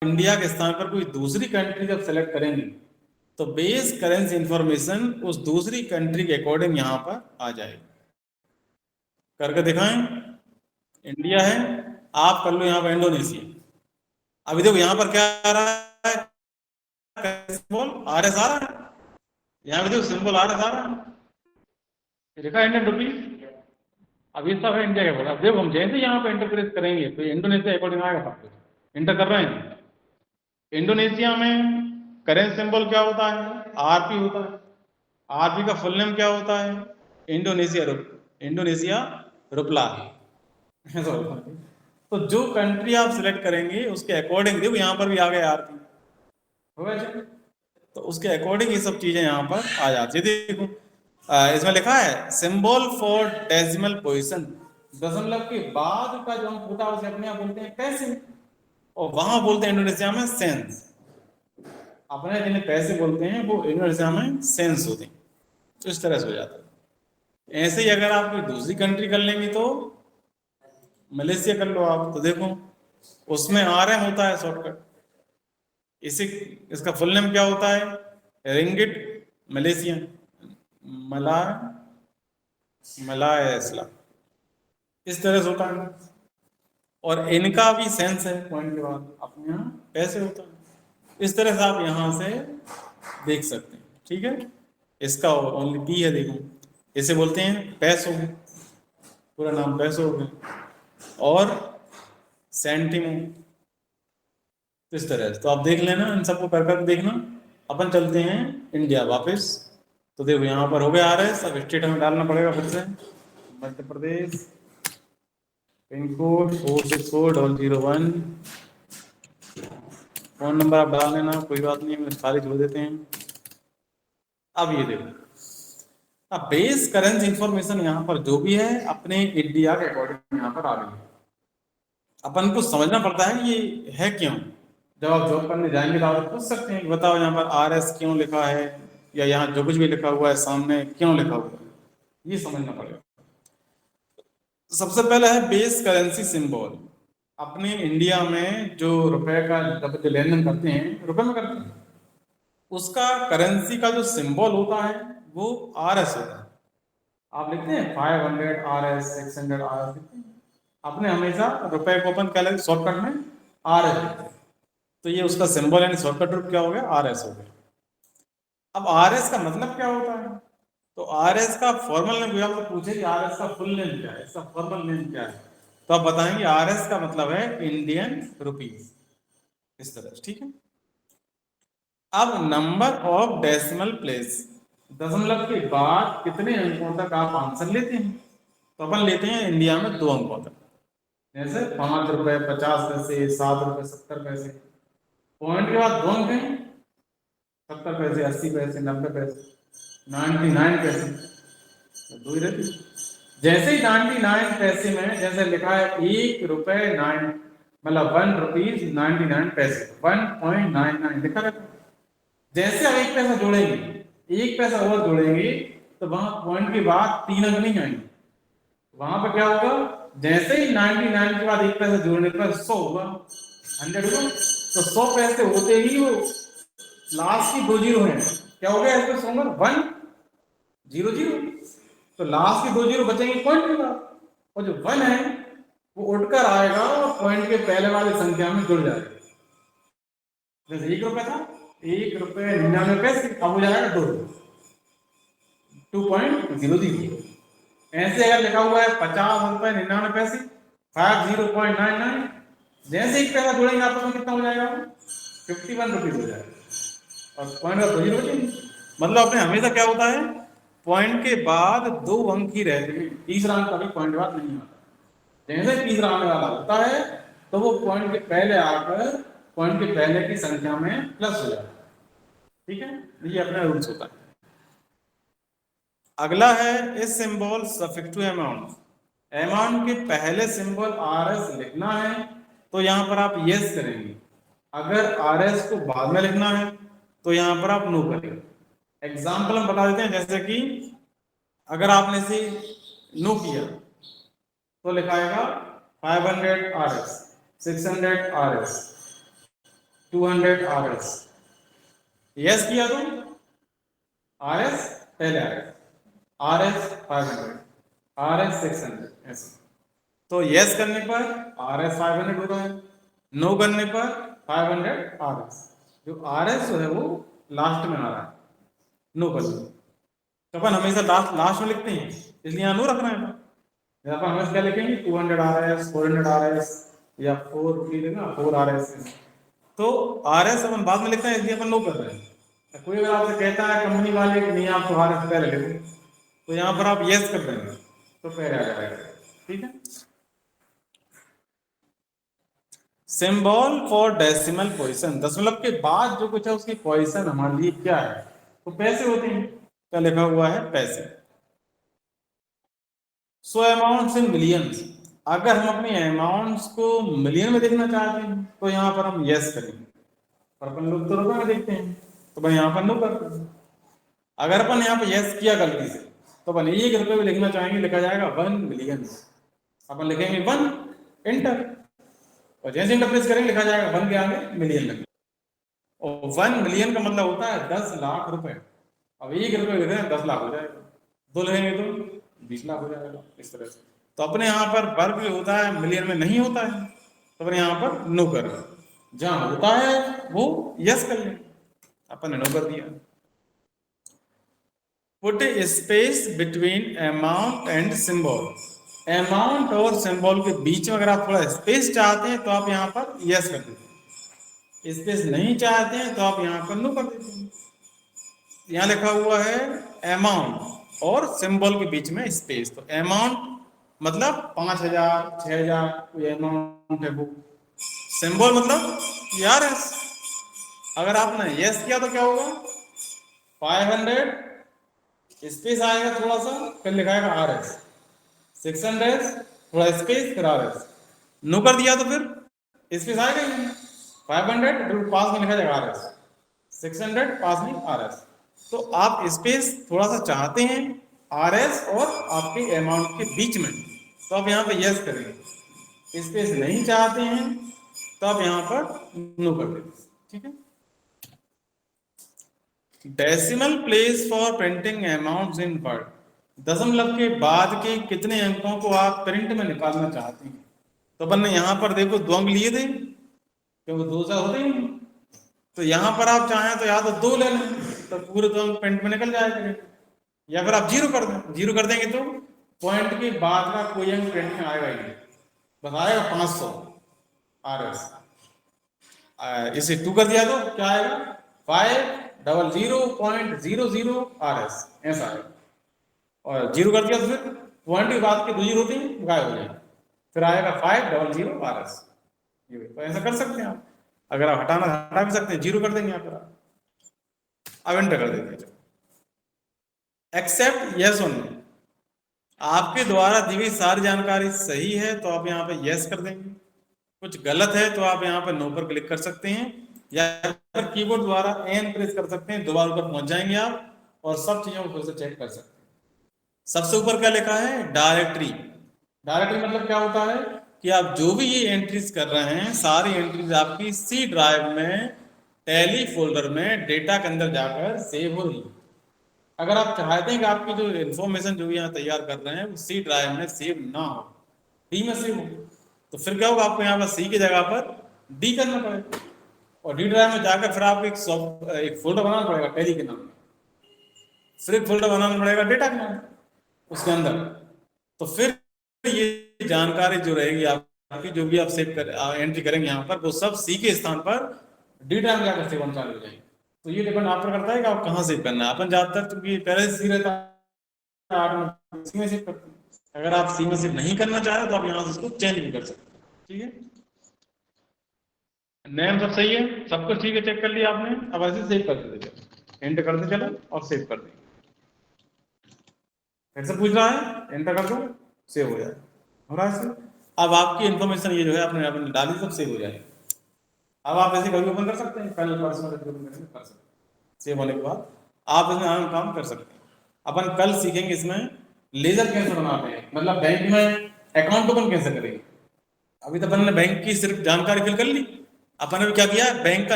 India के स्थान पर कोई दूसरी कंट्री जब सेलेक्ट करेंगे तो बेस करेंसी इंफॉर्मेशन उस दूसरी कंट्री के अकॉर्डिंग यहाँ पर आ जाएगी। करके दिखाएं। इंडिया है, आप कर लो यहाँ पर इंडोनेशिया। अभी देखो यहाँ पर क्या आ रहा है, सिंबल आर एस आ रहा है, यहाँ पे देखो सिंबल आर एस आ रहा है, लिखा इंडियन रुपीज। अब ये सब है इंडिया के बोला। देखो हम जैसे यहाँ पे इंटर प्रेस करेंगे तो इंडोनेशिया अकॉर्डिंग आएगा सब कुछ। इंटर कर रहे हैं। इंडोनेशिया में करेंसी सिंबल क्या होता है, आरपी होता है। आरपी का फुल नेम क्या होता है, इंडोनेशिया रुपला। तो जो कंट्री आप सिलेक्ट करेंगे उसके अकॉर्डिंग, देखो यहाँ पर भी आ गए आरपी, हो गया। तो उसके अकॉर्डिंग ये सब चीजें यहाँ पर आ जाती है। देखो इसमें लिखा है सिंबल फॉर डेसिमल पोजीशन, दशमलव के बाद का जो अंक होता है उसे अपने आप बोलते हैं पैसे, और वहां बोलते हैं इंडोनेशिया में सेंस। अपने जिन्हें पैसे बोलते हैं वो इंडोनेशिया में सेंस होते हैं। तो इस तरह से हो जाता है। ऐसे ही अगर आप कोई दूसरी कंट्री कर लेंगे तो मलेशिया कर लो आप, तो देखो उसमें RM होता है शॉर्टकट। इसी इसका फुल नेम क्या होता है, रिंगिट मलेशिया, मलायसला, इस तरह से होता है। और इनका भी सेंस है, पॉइंट के बाद अपने यहाँ पैसे होता है। इस तरह से आप यहाँ से देख सकते हैं। ठीक है, इसका ओनली पी है, देखो इसे बोलते हैं पैसो, पूरा नाम पैसो हो गया, और सेंटिमो। इस तरह से तो आप देख लेना, इन सबको कर कर देखना। अपन चलते हैं इंडिया वापस। तो देखो यहाँ पर हो गया RS। अब स्टेट हमें डालना पड़ेगा फिर से, Madhya Pradesh, pin code 46401। Phone number आप डाल लेना, कोई बात नहीं, हम खाली छोड़ देते हैं। अब ये देखो, अब बेस करेंसी इंफॉर्मेशन यहाँ पर जो भी है अपने इंडिया के अकॉर्डिंग यहाँ पर आ गई है। अपन को समझना पड़ता है ये है क्यों। जब आप जॉब करने जाएंगे तो आप पूछ सकते हैं कि बताओ यहाँ पर RS क्यों लिखा है, या यहाँ जो कुछ भी लिखा हुआ है सामने क्यों लिखा हुआ है, ये समझना पड़ेगा। सबसे पहला है बेस करेंसी सिंबल। अपने इंडिया में जो रुपए का जब लेन देन करते हैं, रुपए में करते हैं, उसका करेंसी का जो सिंबल होता है वो RS होता है। आप लिखते हैं 500 RS, 600 RS लिखते हैं। आपने हमेशा रुपए को अपन क्या लगे शॉर्टकट में RS लिखते हैं। तो ये उसका सिंबल यानी शॉर्टकट रूप क्या हो गया, RS हो गया। अब RS का मतलब क्या होता है, तो RS का फॉर्मल नेम, आपसे पूछे कि RS का फुल नेम क्या है, इसका फॉर्मल नेम क्या है, तो आप बताएंगे RS का मतलब है इंडियन रुपीज, इस तरह से। ठीक है। अब नंबर ऑफ डेसिमल प्लेस, दशमलव के बाद कितने अंकों तक आप आंसर लेते हैं, तो अपन लेते हैं इंडिया में 2 अंकों तक, जैसे 5 रुपए 50 पैसे, 7 रुपए 70 पैसे। पॉइंट के बाद 2 अंक हैं, 70 पैसे, 80 पैसे, 90 पैसे, 99 पैसे, तो 2 ही रहती। जैसे ही 99 पैसे में जैसे लिखा है 1 रुपए 9, मतलब 1 रुपीज 99 पैसे, 1.99 लिखा रहता है। जैसे हम 1 पैसा जोड़ेंगे, 1 पैसा और जोड़ेंगे, तो वहां पॉइंट के बाद 3 अंक नहीं आएंगे। वहां पर क्या होगा, जैसे ही 99 के बाद 1 पैसा जोड़ने पर 100 होगा, 100 होगा। तो 100 पैसे होते ही वो लास्ट की 2 जीरो है, क्या हो गया इसमें 100 तो लास्ट की 2 जीरो बचेंगे पॉइंट के बाद, और जो 1 है वो उठकर आएगा और पॉइंट के पहले वाली संख्या में जुड़ जाएगा। जैसे 1 रुपए था, 1 रुपए 99 पैसे, अब हो जाएगा 2.00। ऐसे अगर लिखा हुआ है 50 रुपए 99 पैसे, 50.99, जैसे 1 पैसा जोड़ेंगे आपस में कितना हो जाएगा, 51 रुपीज हो जाएगा, और पॉइंट का 2 जीरो बचेंगे। मतलब अपने हमेशा क्या होता है, पॉइंट के बाद 2 अंक ही रहते हैं, तीसरा अंक कभी पॉइंट के बाद नहीं आता। जैसे तीसरा आने वाला होता है तो वो पॉइंट के पहले आकर पॉइंट के पहले की संख्या में प्लस हो जाता है। ठीक है, ये अपना रूल्स होता है। अगला है इस symbol suffix to amount. Amount के पहले सिंबल RS लिखना है तो यहां पर आप यस करेंगे। अगर RS को बाद में लिखना है तो यहां पर आप नो करेंगे। एग्जाम्पल हम बता देते हैं, जैसे कि अगर आपने से नो किया तो लिखाएगा 500 RS, 600 RS, 200 RS, यस किया तो RS पहले आएगा, RS 500, RS 600 ऐसे। तो यस करने पर RS 500 हो रहा है, नो करने पर 500 RS। जो RS जो है वो लास्ट में आ रहा है, नो कर दो। तो अपन हमेशा लास्ट में लिखते हैं, इसलिए यहाँ नो रखना है। अपन हमेशा क्या लिखेंगे, 200 RS, 400 RS या 4 रुपये देना 4 RS। तो RS अपन बाद में लिखते हैं, इसलिए अपन नो कर रहे हैं। तो कोई अगर आपसे कहता है कंपनी वाले कि नहीं आपको RS पहले लिखो, तो यहाँ पर आप यस कर देंगे तो पहले आ जाएगा। ठीक है। सिंबल फॉर डेसिमल पोजीशन, दशमलव के बाद जो कुछ है उसकी पोजीशन हमारे लिए क्या है, तो पैसे होते हैं। क्या लिखा हुआ है, पैसे। सो अमाउंट्स इन मिलियंस, अगर हम अपने अमाउंट्स को मिलियन में देखना चाहते हैं तो यहाँ पर हम यस करेंगे, और अपन लोग तो रुपए में देखते हैं तो भाई यहाँ पर नो करते हैं। अगर अपन यहाँ पर यस किया गलती से तो अपन 1 रुपये में लिखना चाहेंगे, लिखा जाएगा 1 मिलियन, अपन लिखेंगे 1 एंटर, और जैसे इंटर प्रेस करेंगे लिखा जाएगा 1 के आगे मिलियन लगे। और 1 मिलियन का मतलब होता है 10 लाख रुपए। अब 1 रुपये लिख रहे हैं 10 लाख हो जाएगा, 2 लगेंगे तो 20 लाख हो जाएगा, इस तरह से। तो अपने यहाँ पर वर्ग जो होता है मिलियन में नहीं होता है, तो अपने यहाँ पर नो कर, जहां होता है वो यस कर लें, अपन ने नो कर दिया। Put space between amount and symbol, amount और सिंबल के बीच में अगर आप थोड़ा स्पेस चाहते हैं तो आप यहाँ पर यस कर देते हैं, स्पेस नहीं चाहते हैं तो आप यहाँ पर नो कर देते हैं। यहाँ लिखा हुआ है अमाउंट और सिंबल के बीच में स्पेस, तो अमाउंट मतलब 5000 6000 कोई अमाउंट है वो, सिंबल मतलब यार एस। अगर आपने यस किया तो क्या होगा, 500 स्पेस आएगा थोड़ा सा, फिर लिखाएगा RS, 600 थोड़ा स्पेस फिर RS। नो कर दिया तो फिर स्पेस आएगा ही नहीं, 500 पास में लिखा जाएगा RS, 600 पास में RS। तो आप स्पेस थोड़ा सा चाहते हैं RS और आपके अमाउंट के बीच में, तो आप यहाँ पर यस करेंगे। स्पेस नहीं चाहते हैं तो आप यहाँ पर नो कर देंगे। ठीक है। Decimal place for printing amounts in word, दशमलव के बाद के कितने अंकों को आप प्रिंट में निकालना चाहते हैं। तो अपन ने यहाँ पर देखो 2 अंक लिए थे क्योंकि 2 से होते ही, तो यहाँ पर आप चाहें तो या तो 2 ले लें तो पूरे 2 अंक प्रिंट में निकल जाएगा, या फिर आप 0 कर दें। 0 कर देंगे तो पॉइंट के बाद का कोई अंक प्रिंट में आएगा ही नहीं, बताएगा 500 RS। इसे 2 कर दिया तो क्या आएगा, 500.00 RS ऐसा है। और 0 कर दिया तो फिर पॉइंट के बाद के 2 जीरो होते हैं गायब हो जाएंगे, फिर आएगा 500 RS। ये तो ऐसा कर सकते हैं आप, अगर आप हटाना हटा भी सकते हैं, 0 कर देंगे यहाँ पर आप, अब एंटर कर देते हैं। एक्सेप्ट यस और नो, आपके द्वारा दी गई सारी जानकारी सही है तो आप यहाँ पे यस कर देंगे, कुछ गलत है तो आप यहाँ पे नो पर क्लिक कर सकते हैं, या फिर कीबोर्ड द्वारा एन प्रेस कर सकते हैं, दोबारा ऊपर पहुंच जाएंगे आप और सब चीजों को फिर से चेक कर सकते हैं। सबसे ऊपर क्या लिखा है, डायरेक्टरी। डायरेक्टरी मतलब क्या होता है कि आप जो भी ये एंट्रीज कर रहे हैं सारी एंट्रीज आपकी सी ड्राइव में टैली फोल्डर में डेटा के अंदर जाकर सेव हो रही है। अगर आप चाहते हैं कि आपकी जो इन्फॉर्मेशन जो यहाँ तैयार कर रहे हैं वो सी ड्राइव में सेव ना हो, डी में सेव हो, तो फिर क्या होगा, आपको यहाँ पर सी की जगह पर डी करना पड़ेगा, और डी ड्राइव में जाकर फिर आपको एक फोल्डर बनाना पड़ेगा टैली के नाम में, फिर एक फोल्डर बनाना पड़ेगा डेटा के नाम उसके अंदर। तो फिर ये जानकारी जो रहेगी आपकी, जो भी आप सेव कर एंट्री करेंगे यहाँ पर, वो सब सी के स्थान पर डी ड्राइव में जाकर सेव होना चालू हो जाएंगे। तो ये डिपेंड आप पर करता है कि आप कहाँ सेव करना है। अपन ज्यादातर क्योंकि पहले से सी रहता है 8 में सी में सेव करते हैं, अगर आप सी में सेव नहीं करना चाह रहे तो आप यहाँ से इसको चेंज भी कर सकते हैं। ठीक है, नेम सब सही है, सब कुछ ठीक है, चेक कर लिया आपने। अब ऐसे सेव कर देते, एंटर करते चलो और सेव कर देंगे। फिर से पूछ रहा है, एंटर कर दो, सेव हो जाए, हो रहा है। अब आपकी इन्फॉर्मेशन ये जो है आपने डाली, सब सेव हो जाएगी। अब आप ऐसे कभी ओपन कर सकते हैं, कल परसों कर सकते हैं, सेव होने के बाद आप इसमें आम काम कर सकते हैं। अपन कल सीखेंगे इसमें लेजर कैसे बनाते हैं, मतलब बैंक में अकाउंट ओपन कैसे करेंगे। अभी तो अपन ने बैंक की सिर्फ जानकारी फिल कर ली, अपन ने क्या किया, बैंक का